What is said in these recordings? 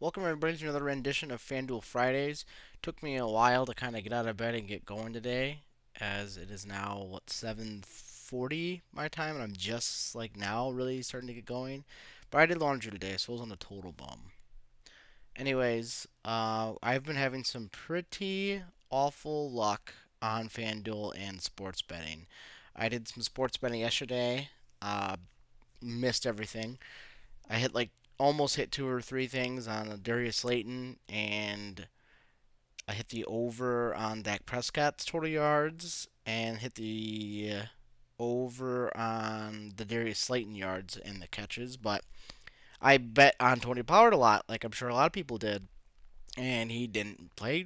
Welcome everybody to another rendition of Fanduel Fridays. Took me a while to kind of get out of bed and get going today, as it is now 7:40 my time, and I'm just like now really starting to get going. But I did laundry today, so I was on a total bum. Anyways, I've been having some pretty awful luck on FanDuel and sports betting. I did some sports betting yesterday. Uh, Missed everything. I hit like almost hit two or three things on Darius Slayton, and I hit the over on Dak Prescott's total yards, and hit the over on the Darius Slayton yards and the catches. But I bet on Tony Pollard a lot, like I'm sure a lot of people did, and he didn't play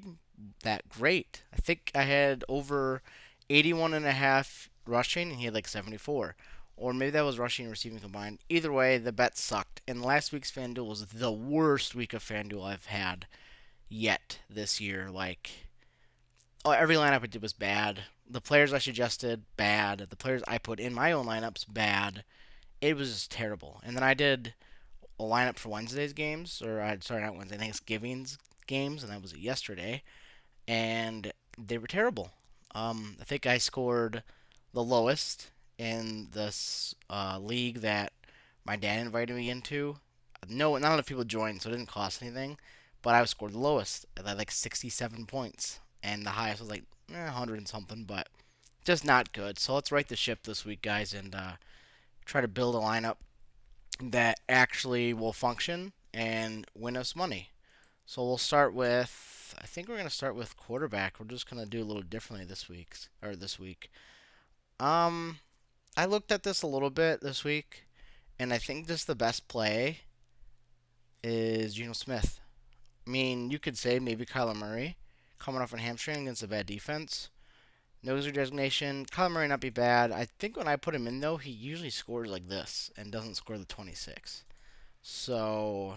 that great. I think I had over 81 and a half rushing, and he had like 74. Or maybe that was rushing and receiving combined. Either way, the bet sucked. And last week's FanDuel was the worst week of FanDuel I've had yet this year. Like, every lineup I did was bad. The players I suggested, bad. The players I put in my own lineups, bad. It was just terrible. And then I did a lineup for Wednesday's games, or I sorry, not Wednesday, Thanksgiving's games, and that was yesterday, and they were terrible. I think I scored the lowest in this league that my dad invited me into. No, not enough people joined, so it didn't cost anything. But I scored the lowest at like 67 points, and the highest was like 100 and something, but just not good. So let's right the ship this week, guys, and try to build a lineup that actually will function and win us money. So we'll start with. I think we're gonna start with quarterback. We're just gonna do a little differently this week. Um, I looked at this a little bit this week, and I think just the best play is Geno Smith. I mean, you could say maybe Kyler Murray coming off a hamstring against a bad defense. Nose designation. Kyler Murray not be bad. I think when I put him in though, he usually scores like this and doesn't score the 26. So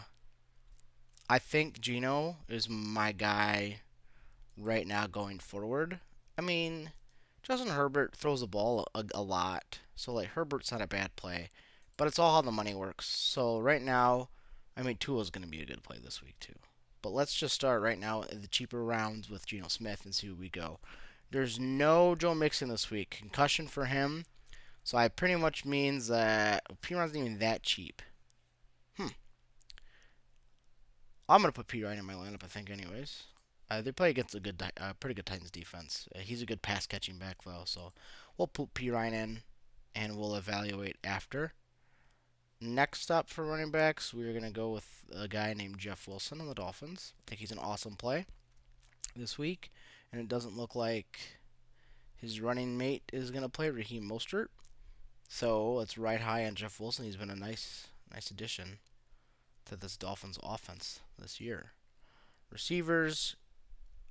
I think Geno is my guy right now going forward. I mean, Justin Herbert throws the ball a lot, so like Herbert's not a bad play, but it's all how the money works. So right now, I mean Tua's going to be a good play this week too. But let's just start right now in the cheaper rounds with Geno Smith and see where we go. There's no Joe Mixon this week. Concussion for him. So I pretty much means that P-Ron's not even that cheap. Hmm. I'm gonna put P Ryan in my lineup, I think, anyways. They play against a pretty good Titans defense. He's a good pass catching back though, so we'll put P Ryan in, and we'll evaluate after. Next up for running backs, we're gonna go with a guy named Jeff Wilson on the Dolphins. I think he's an awesome play this week, and it doesn't look like his running mate is gonna play Raheem Mostert. So let's ride high on Jeff Wilson. He's been a nice addition to this Dolphins offense this year. Receivers,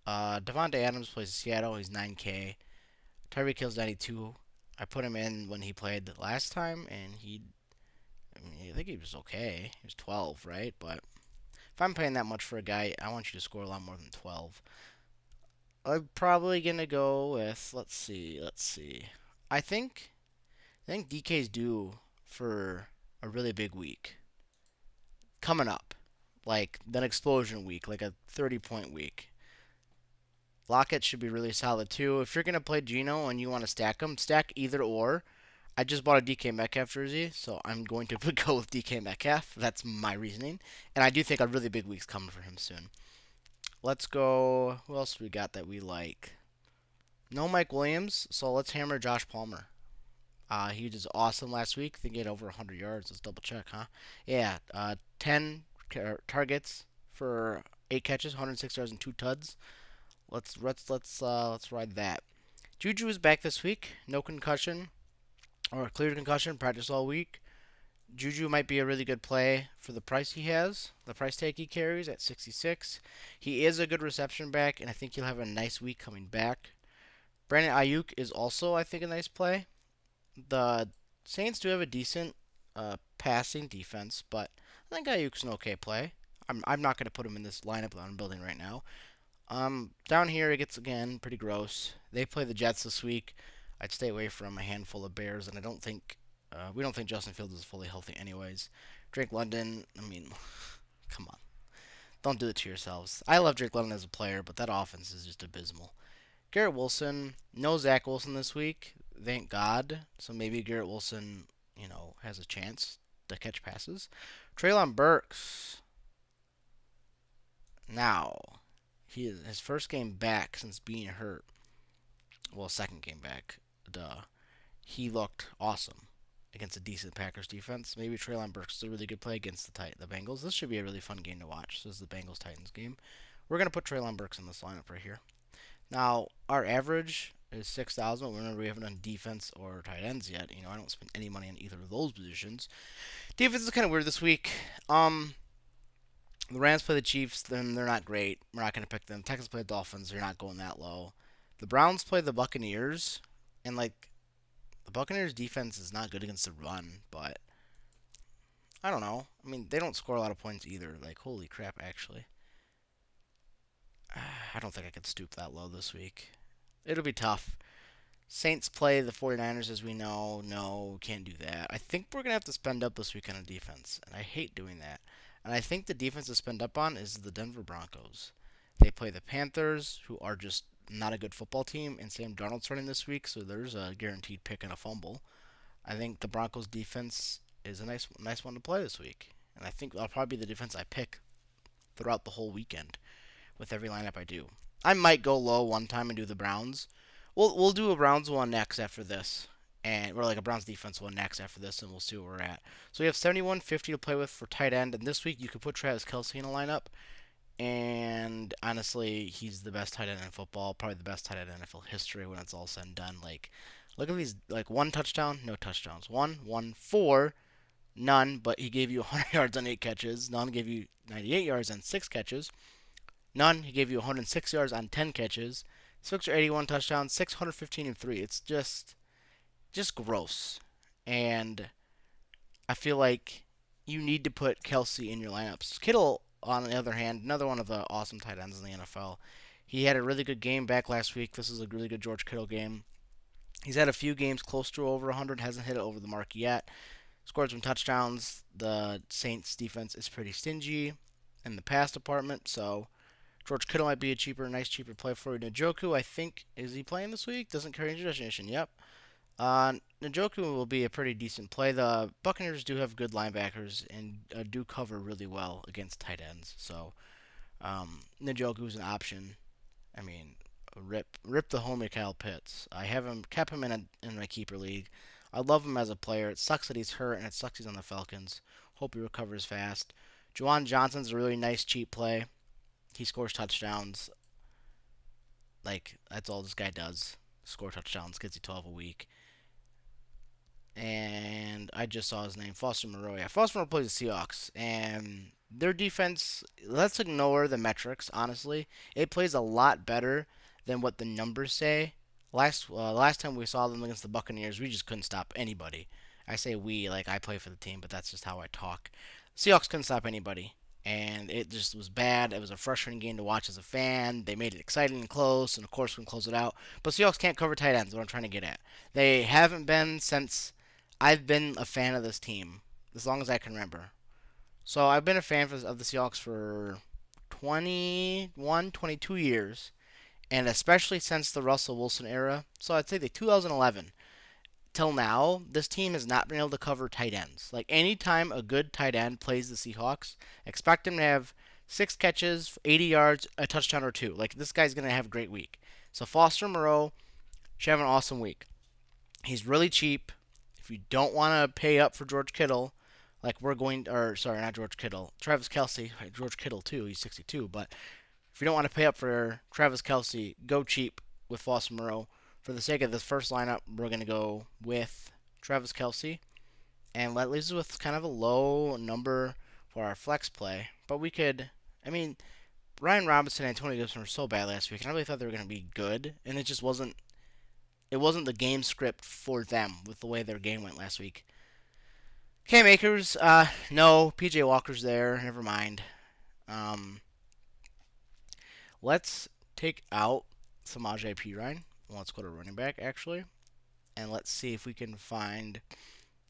Devontae Adams plays Seattle. He's 9K. Tyreek Hill's 92. I put him in when he played the last time, and I mean, I think he was okay. He was 12, right? But if I'm paying that much for a guy, I want you to score a lot more than 12. I'm probably gonna go with let's see. I think I think DK's due for a really big week coming up, like an explosion week, like a 30-point week. Lockett should be really solid too. If you're gonna play Geno and you want to stack them, stack either or. I just bought a DK Metcalf jersey, so I'm going to go with DK Metcalf. That's my reasoning, and I do think a really big week's coming for him soon. Let's go. Who else we got that we like? No Mike Williams, so let's hammer Josh Palmer. He was awesome last week. I think he had over 100 yards. Let's double check, huh? Yeah, 10 targets for 8 catches, 106 yards, and 2 tuds. Let's ride that. Juju is back this week. No concussion or clear concussion. Practice all week. Juju might be a really good play for the price he has, the price tag he carries at 66. He is a good reception back, and I think he'll have a nice week coming back. Brandon Ayuk is also, I think, a nice play. The Saints do have a decent passing defense, but I think Ayuk's an okay play. I'm not going to put him in this lineup that I'm building right now. Down here it gets again pretty gross. They play the Jets this week. I'd stay away from a handful of Bears, and I don't think we don't think Justin Fields is fully healthy anyways. Drake London, I mean, come on. Don't do it to yourselves. I love Drake London as a player, but that offense is just abysmal. Garrett Wilson, no Zach Wilson this week, thank God. So maybe Garrett Wilson, has a chance to catch passes. Traylon Burks, now, his first game back since being hurt. Well, second game back. Duh. He looked awesome against a decent Packers defense. Maybe Traylon Burks is a really good play against the Bengals. This should be a really fun game to watch. This is the Bengals Titans game. We're gonna put Traylon Burks in this lineup right here. Now, our average is 6,000. Remember, we haven't done defense or tight ends yet. I don't spend any money on either of those positions. Defense is kind of weird this week. The Rams play the Chiefs, then they're not great. We're not going to pick them. Texans play the Dolphins. They're not going that low. The Browns play the Buccaneers, and the Buccaneers defense is not good against the run, but I don't know. I mean, they don't score a lot of points either. Like, holy crap, actually. I don't think I could stoop that low this week. It'll be tough. Saints play the 49ers, as we know. No, can't do that. I think we're going to have to spend up this weekend on defense, and I hate doing that. And I think the defense to spend up on is the Denver Broncos. They play the Panthers, who are just not a good football team, and Sam Darnold's running this week, so there's a guaranteed pick and a fumble. I think the Broncos defense is a nice one to play this week, and I think that'll probably be the defense I pick throughout the whole weekend with every lineup I do. I might go low one time and do the Browns. We'll do a Browns one next after this, and we're like a Browns defense one next after this, and we'll see where we're at. So we have 71.50 to play with for tight end, and this week you could put Travis Kelce in a lineup. And honestly, he's the best tight end in football, probably the best tight end in NFL history when it's all said and done. Like, look at these, like one touchdown, no touchdowns, one, four, none. But he gave you 100 yards on 8 catches. None gave you 98 yards on 6 catches. None. He gave you 106 yards on 10 catches. 681 touchdowns, 615 and three. It's just gross. And I feel like you need to put Kelsey in your lineups. Kittle, on the other hand, another one of the awesome tight ends in the NFL. He had a really good game back last week. This is a really good George Kittle game. He's had a few games close to over 100, hasn't hit it over the mark yet. Scored some touchdowns. The Saints defense is pretty stingy in the pass department, so George Kittle might be a nice cheaper play for you. Njoku, I think, is he playing this week? Doesn't carry injury designation. Yep. Njoku will be a pretty decent play. The Buccaneers do have good linebackers and do cover really well against tight ends. So Njoku's an option. I mean, rip the homie Kyle Pitts. I have him kept him in my keeper league. I love him as a player. It sucks that he's hurt and it sucks he's on the Falcons. Hope he recovers fast. Juwan Johnson's a really nice cheap play. He scores touchdowns. Like that's all this guy does. Score touchdowns, gets you 12 a week. And I just saw his name, Foster Moreau. Yeah, Foster Moreau plays the Seahawks, and their defense. Let's ignore the metrics. Honestly, it plays a lot better than what the numbers say. Last time we saw them against the Buccaneers, we just couldn't stop anybody. I say we, like I play for the team, but that's just how I talk. Seahawks couldn't stop anybody, and it just was bad. It was a frustrating game to watch as a fan. They made it exciting and close, and of course we can close it out. But Seahawks can't cover tight ends. What I'm trying to get at, they haven't been since I've been a fan of this team as long as I can remember. So I've been a fan of the Seahawks for 21, 22 years, and especially since the Russell Wilson era. So I'd say the 2011 till now, this team has not been able to cover tight ends. Like anytime a good tight end plays the Seahawks, expect him to have 6 catches, 80 yards, a touchdown or two. Like this guy's gonna have a great week. So Foster Moreau should have an awesome week. He's really cheap. If you don't want to pay up for George Kittle, like we're going, or sorry, not George Kittle, Travis Kelsey, George Kittle too, he's 62. But if you don't want to pay up for Travis Kelsey, go cheap with Foster Moreau. For the sake of this first lineup, we're going to go with Travis Kelsey. And that leaves us with kind of a low number for our flex play. But we could, I mean, Ryan Robinson and Antonio Gibson were so bad last week, and I really thought they were going to be good. And it just wasn't. It wasn't the game script for them with the way their game went last week. Cam Akers, no. PJ Walker's there. Never mind. Um, let's take out Samaje Perine. Let's go to running back, actually. And let's see if we can find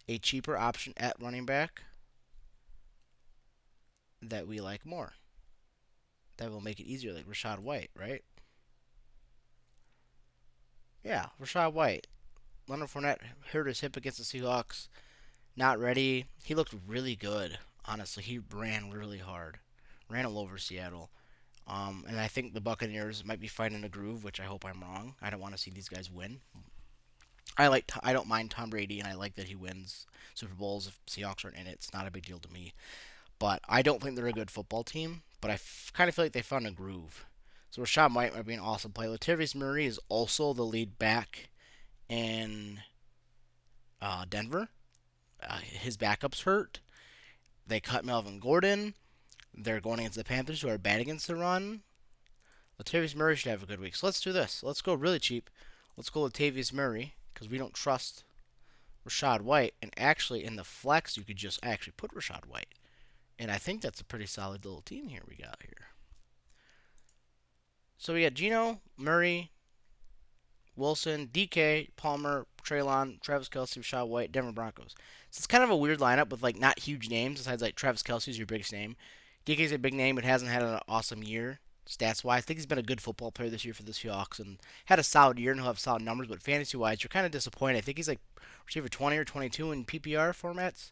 a cheaper option at running back that we like more. that will make it easier, like Rashad White, right? Yeah, Rashad White. Leonard Fournette hurt his hip against the Seahawks. Not ready. He looked really good. Honestly, he ran really hard. Ran all over Seattle. And I think the Buccaneers might be finding a groove, which I hope I'm wrong. I don't want to see these guys win. I don't mind Tom Brady, and I like that he wins Super Bowls if Seahawks aren't in it. It's not a big deal to me. But I don't think they're a good football team. But kind of feel like they found a groove. So Rashad White might be an awesome play. Latavius Murray is also the lead back in Denver. His backup's hurt. They cut Melvin Gordon. They're going against the Panthers, who are bad against the run. Latavius Murray should have a good week. So let's do this. Let's go really cheap. Let's go Latavius Murray because we don't trust Rashad White. And actually, in the flex, you could just actually put Rashad White. And I think that's a pretty solid little team here we got here. So we got Geno, Murray, Wilson, DK, Palmer, Traylon, Travis Kelce, Rashad White, Denver Broncos. So it's kind of a weird lineup with like not huge names besides like Travis Kelce's your biggest name. DK's a big name, but hasn't had an awesome year stats wise. I think he's been a good football player this year for the Seahawks and had a solid year and he'll have solid numbers. But fantasy wise, you're kind of disappointed. I think he's like receiver 20 or 22 in PPR formats,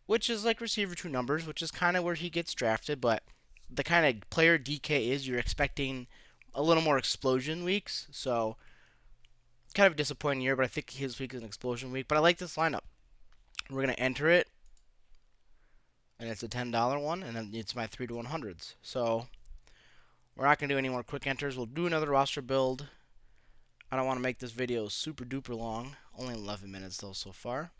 which is like receiver two numbers, which is kind of where he gets drafted. But the kind of player DK is, you're expecting a little more explosion weeks. So kind of a disappointing year, but I think his week is an explosion week. But I like this lineup. We're gonna enter it, and it's a $10 one, and then it's my 3 to 100s. So we're not gonna do any more quick enters. We'll do another roster build. I don't want to make this video super duper long. Only 11 minutes though so far.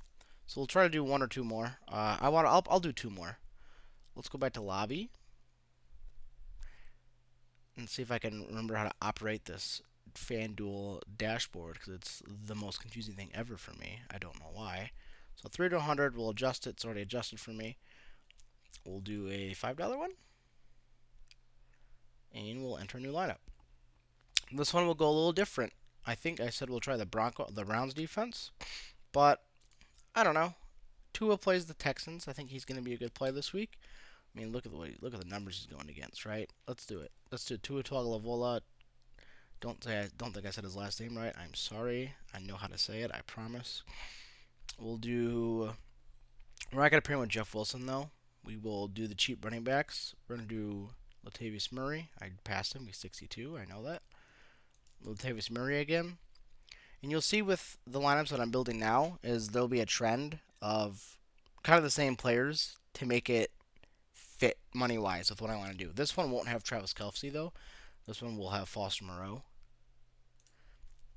So we'll try to do one or two more. I'll do two more. Let's go back to lobby and see if I can remember how to operate this Fanduel dashboard because it's the most confusing thing ever for me. I don't know why. So 3 to 100, we'll adjust it. It's already adjusted for me. We'll do a $5 one. And we'll enter a new lineup. This one will go a little different. I think I said we'll try the Browns defense, but I don't know. Tua plays the Texans. I think he's going to be a good play this week. I mean, look at the numbers he's going against, right? Let's do it. Let's do Tua Tagovailoa. Don't think I said his last name right. I'm sorry. I know how to say it. I promise. We'll do. We're not gonna pair him with Jeff Wilson though. We will do the cheap running backs. We're gonna do Latavius Murray. I passed him. He's 62. I know that. Latavius Murray again. And you'll see with the lineups that I'm building now is there'll be a trend of kind of the same players to make it fit money wise with what I want to do. This one won't have Travis Kelce though. This one will have Foster Moreau.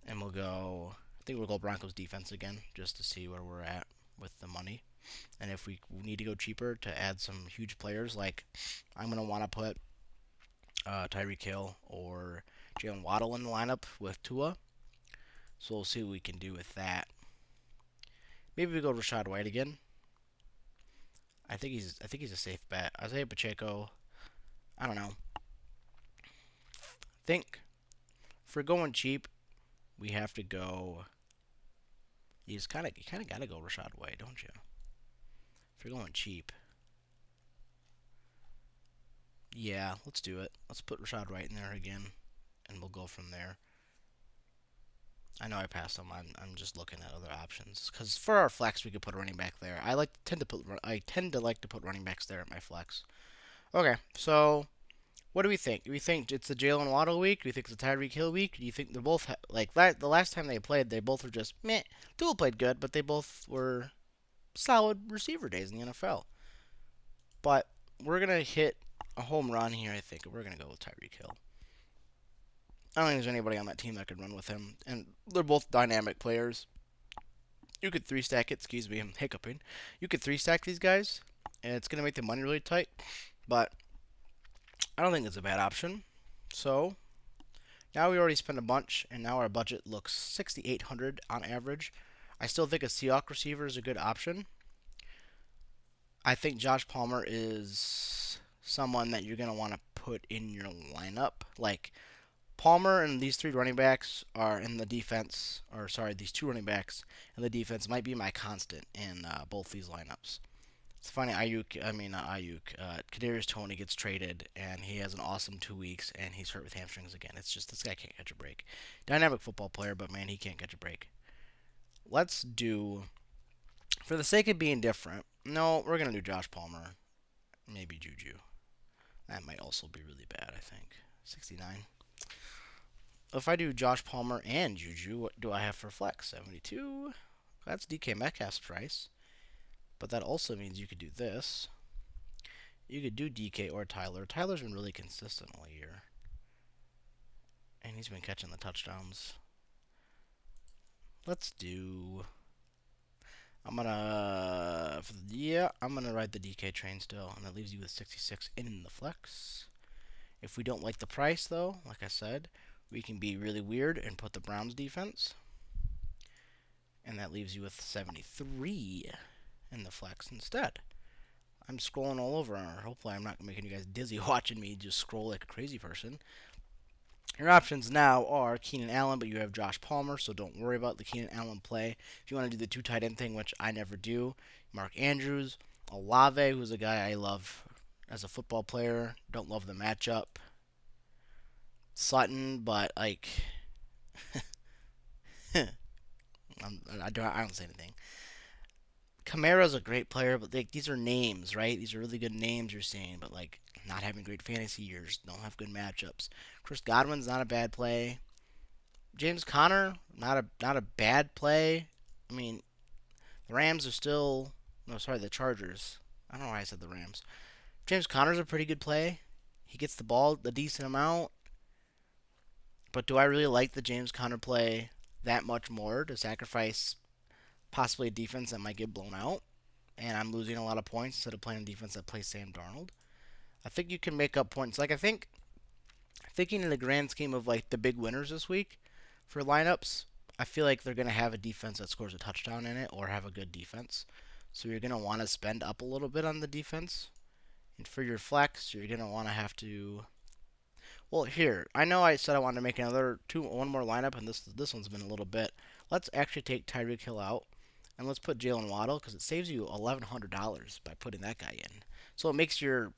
And we'll go. I think we'll go Broncos defense again just to see where we're at with the money. And if we need to go cheaper to add some huge players, like I'm gonna want to put Tyreek Hill or Jalen Waddle in the lineup with Tua. So we'll see what we can do with that. Maybe we go Rashad White again. I think he's a safe bet. Isaiah Pacheco. I don't know. Think if we're going cheap, we have to go. You kind of gotta go Rashad White, don't you? If you're going cheap, yeah, let's do it. Let's put Rashad White in there again, and we'll go from there. I know I passed him. I'm just looking at other options because for our flex we could put a running back there. I tend to like to put running backs there at my flex. Okay, so what do we think? Do we think it's the Jalen Waddle week? Do you think it's the Tyreek Hill week? Do you think they're both the last time they played, they both were just meh. Tua played good, but they both were solid receiver days in the NFL. But we're gonna hit a home run here, I think. We're gonna go with Tyreek Hill. I don't think there's anybody on that team that could run with him, and they're both dynamic players. You could three stack it. Excuse me, I'm hiccuping. You could three stack these guys, and it's gonna make the money really tight. But I don't think it's a bad option. So now we already spent a bunch, and now our budget looks 6,800 on average. I still think a Seahawks receiver is a good option. I think Josh Palmer is someone that you're gonna want to put in your lineup. Like Palmer and these three running backs are in the defense, these two running backs in the defense might be my constant in both these lineups. It's funny, Ayuk, I mean, not Ayuk, Kadarius Toney gets traded, and he has an awesome 2 weeks, and he's hurt with hamstrings again. It's just, this guy can't catch a break. Dynamic football player, but man, he can't catch a break. Let's do, for the sake of being different, no, we're going to do Josh Palmer, maybe Juju. That might also be really bad, I think. 69. If I do Josh Palmer and Juju, what do I have for flex? 72. That's DK Metcalf's price. But that also means you could do this. You could do DK or Tyler. Tyler's been really consistent all year. And he's been catching the touchdowns. Let's do... I'm gonna ride the DK train still, and that leaves you with 66 in the flex. If we don't like the price, though, like I said, we can be really weird and put the Browns defense, and that leaves you with 73 in the flex instead. I'm scrolling all over. Hopefully, I'm not making you guys dizzy watching me just scroll like a crazy person. Your options now are Keenan Allen, but you have Josh Palmer, so don't worry about the Keenan Allen play. If you want to do the two tight end thing, which I never do, Mark Andrews, Olave, who's a guy I love as a football player. Don't love the matchup. Sutton, but like, I don't say anything. Kamara's a great player, but these are names, right? These are really good names you're seeing, but like not having great fantasy years, don't have good matchups. Chris Godwin's not a bad play. James Conner, not a bad play. I mean, the Rams are still no, sorry, the Chargers. I don't know why I said the Rams. James Conner's a pretty good play. He gets the ball a decent amount. But do I really like the James Conner play that much more to sacrifice possibly a defense that might get blown out? And I'm losing a lot of points instead of playing a defense that plays Sam Darnold. I think you can make up points. Like, thinking in the grand scheme of like the big winners this week for lineups, I feel like they're going to have a defense that scores a touchdown in it or have a good defense. So you're going to want to spend up a little bit on the defense. And for your flex, you're going to want to have to. Well, here, I know I said I wanted to make one more lineup, and this one's been a little bit. Let's actually take Tyreek Hill out, and let's put Jalen Waddle because it saves you $1,100 by putting that guy in. So it makes your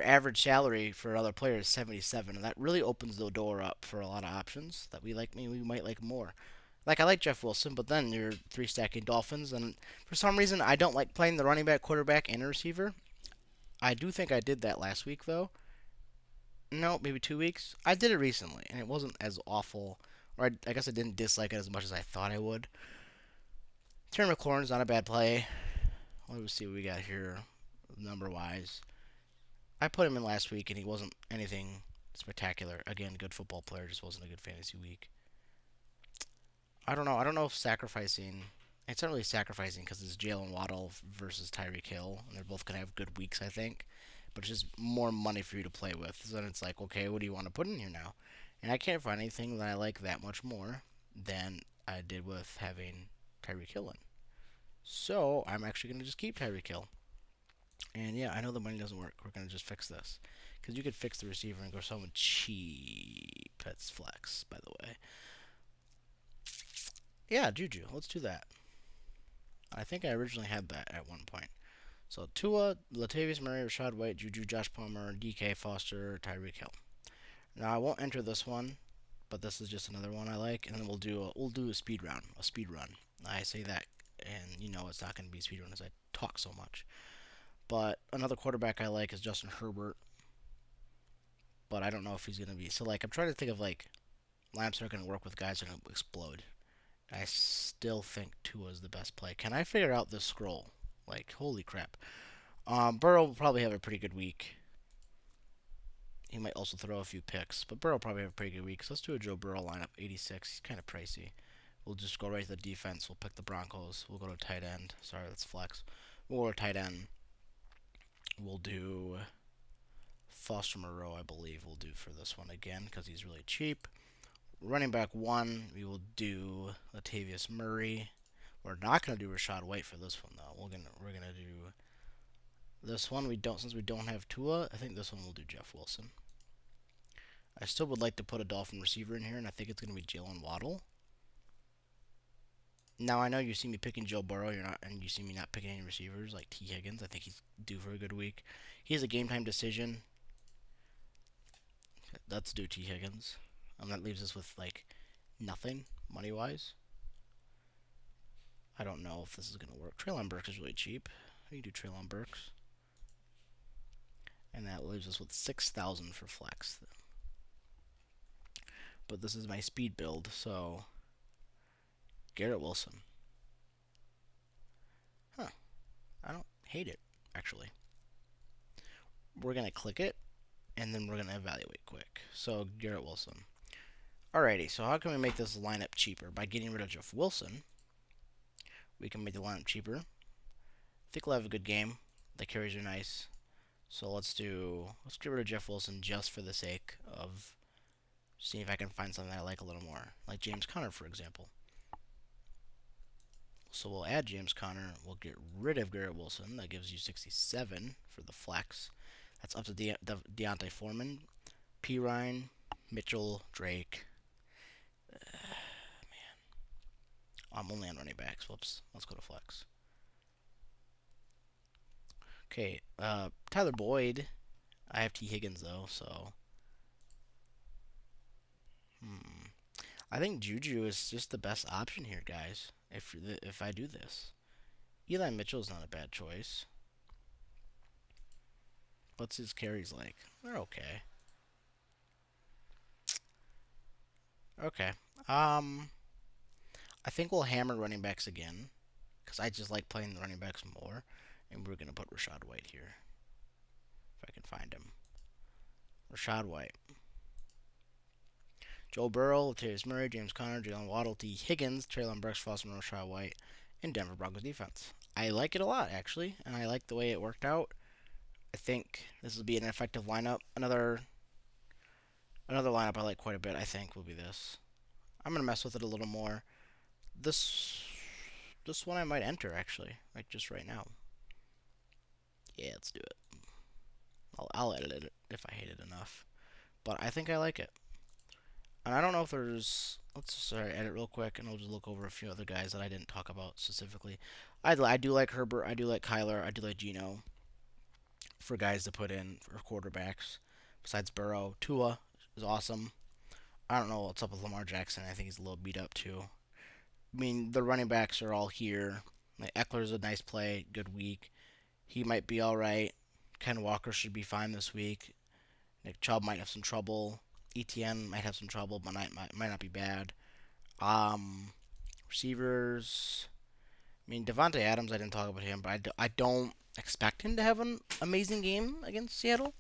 average salary for another player is 77, and that really opens the door up for a lot of options that we might like more. Like I like Jeff Wilson, but then you're three stacking Dolphins, and for some reason I don't like playing the running back, quarterback, and receiver. I do think I did that last week though. No, maybe 2 weeks. I did it recently, and it wasn't as awful. Or I guess I didn't dislike it as much as I thought I would. Terry McLaurin's not a bad play. Let's see what we got here, number wise. I put him in last week, and he wasn't anything spectacular. Again, good football player, just wasn't a good fantasy week. I don't know. I don't know if sacrificing. It's not really sacrificing because it's Jalen Waddle versus Tyreek Hill, and they're both gonna have good weeks, I think. But it's just more money for you to play with. So then it's like, okay, what do you want to put in here now? And I can't find anything that I like that much more than I did with having Tyreek Hill in. So I'm actually gonna just keep Tyreek Hill. And yeah, I know the money doesn't work. We're gonna just fix this because you could fix the receiver and go someone cheap. That's flex, by the way. Yeah, Juju. Let's do that. I think I originally had that at one point. So Tua, Latavius Murray, Rashad White, Juju, Josh Palmer, DK Foster, Tyreek Hill. Now I won't enter this one, but this is just another one I like, and then we'll do a speed round, a speed run. I say that, and you know it's not going to be a speed run as I talk so much. But another quarterback I like is Justin Herbert, but I don't know if he's going to be. So like I'm trying to think of like lineups that are going to work with guys that are going to explode. I still think Tua is the best play. Can I figure out this scroll? Like, holy crap. Burrow will probably have a pretty good week. He might also throw a few picks, but Burrow will probably have a pretty good week. So let's do a Joe Burrow lineup, 86. He's kind of pricey. We'll just go right to the defense. We'll pick the Broncos. We'll go to tight end. Sorry, that's flex. We'll go to tight end. We'll do Foster Moreau, I believe we'll do for this one again because he's really cheap. Running back 1, we will do Latavius Murray. We're not gonna do Rashad White for this one though. We're gonna do this one. Since we don't have Tua. I think this one will do Jeff Wilson. I still would like to put a Dolphin receiver in here, and I think it's gonna be Jalen Waddle. Now I know you see me picking Joe Burrow, you're not, and you see me not picking any receivers like T Higgins. I think he's due for a good week. He has a game time decision. Let's do T Higgins. That leaves us with like nothing money wise. I don't know if this is gonna work. Traylon Burks is really cheap. We can do Traylon Burks, and that leaves us with 6,000 for flex. But this is my speed build, so Garrett Wilson. Huh? I don't hate it actually. We're gonna click it, and then we're gonna evaluate quick. So Garrett Wilson. Alrighty, so how can we make this lineup cheaper? By getting rid of Jeff Wilson, we can make the lineup cheaper. I think we'll have a good game. The carries are nice. So let's get rid of Jeff Wilson just for the sake of seeing if I can find something that I like a little more. Like James Conner, for example. So we'll add James Conner. We'll get rid of Garrett Wilson. That gives you 67 for the flex. That's up to Deontay Foreman, P. Ryan, Mitchell, Drake. I'm only on running backs. Whoops. Let's go to flex. Okay, Tyler Boyd. I have T. Higgins though, so I think Juju is just the best option here, guys. If I do this, Eli Mitchell's not a bad choice. What's his carries like? They're okay. Okay. I think we'll hammer running backs again because I just like playing the running backs more, and we're gonna put Rashad White here if I can find him. Rashad White. Joe Burrow, Latavius Murray, James Conner, Jalen Waddle, T. Higgins, Traylon Burks, Foster, Rashad White, and Denver Broncos defense. I like it a lot, actually, and I like the way it worked out. I think this will be an effective lineup. Another lineup I like quite a bit, I think, will be this. I'm going to mess with it a little more. This one I might enter, actually, like just right now. Yeah, let's do it. I'll edit it if I hate it enough. But I think I like it. And I don't know if there's. Let's edit real quick, and I'll just look over a few other guys that I didn't talk about specifically. I do like Herbert. I do like Kyler. I do like Geno for guys to put in for quarterbacks. Besides Burrow, Tua is awesome. I don't know what's up with Lamar Jackson. I think he's a little beat up too. I mean, the running backs are all here. Like Eckler's a nice play, good week. He might be all right. Ken Walker should be fine this week. Nick Chubb might have some trouble. ETN might have some trouble, but might not be bad. Receivers. I mean, Devontae Adams, I didn't talk about him, but I don't expect him to have an amazing game against Seattle.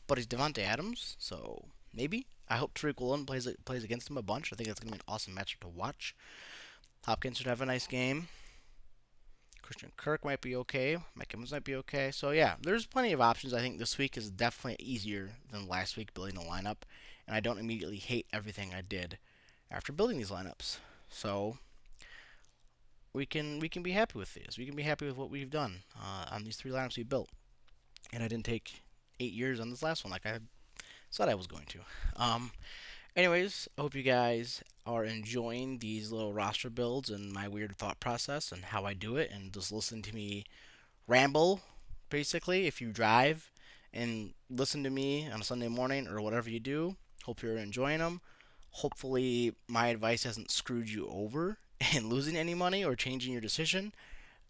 But he's Devontae Adams, so maybe. I hope Tariq Woolen plays against him a bunch. I think that's going to be an awesome matchup to watch. Hopkins should have a nice game. Christian Kirk might be okay. Mike Evans might be okay. So yeah, there's plenty of options. I think this week is definitely easier than last week building a lineup, and I don't immediately hate everything I did after building these lineups. So we can be happy with these. We can be happy with what we've done on these 3 lineups we built. And I didn't take 8 years on this last one like I said I was going to. Anyways, I hope you guys are enjoying these little roster builds and my weird thought process and how I do it, and just listen to me ramble, basically. If you drive and listen to me on a Sunday morning or whatever you do, hope you're enjoying them. Hopefully, my advice hasn't screwed you over and losing any money or changing your decision.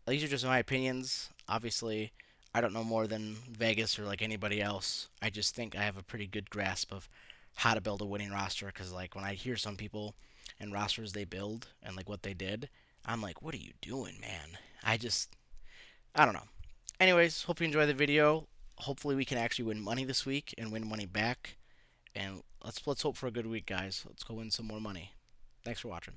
These are just my opinions. Obviously, I don't know more than Vegas or like anybody else. I just think I have a pretty good grasp of how to build a winning roster, because like when I hear some people and rosters they build and like what they did, I'm like, what are you doing, man? I don't know. Anyways, hope you enjoy the video. Hopefully we can actually win money this week and win money back. And let's hope for a good week, guys. Let's go win some more money. Thanks for watching.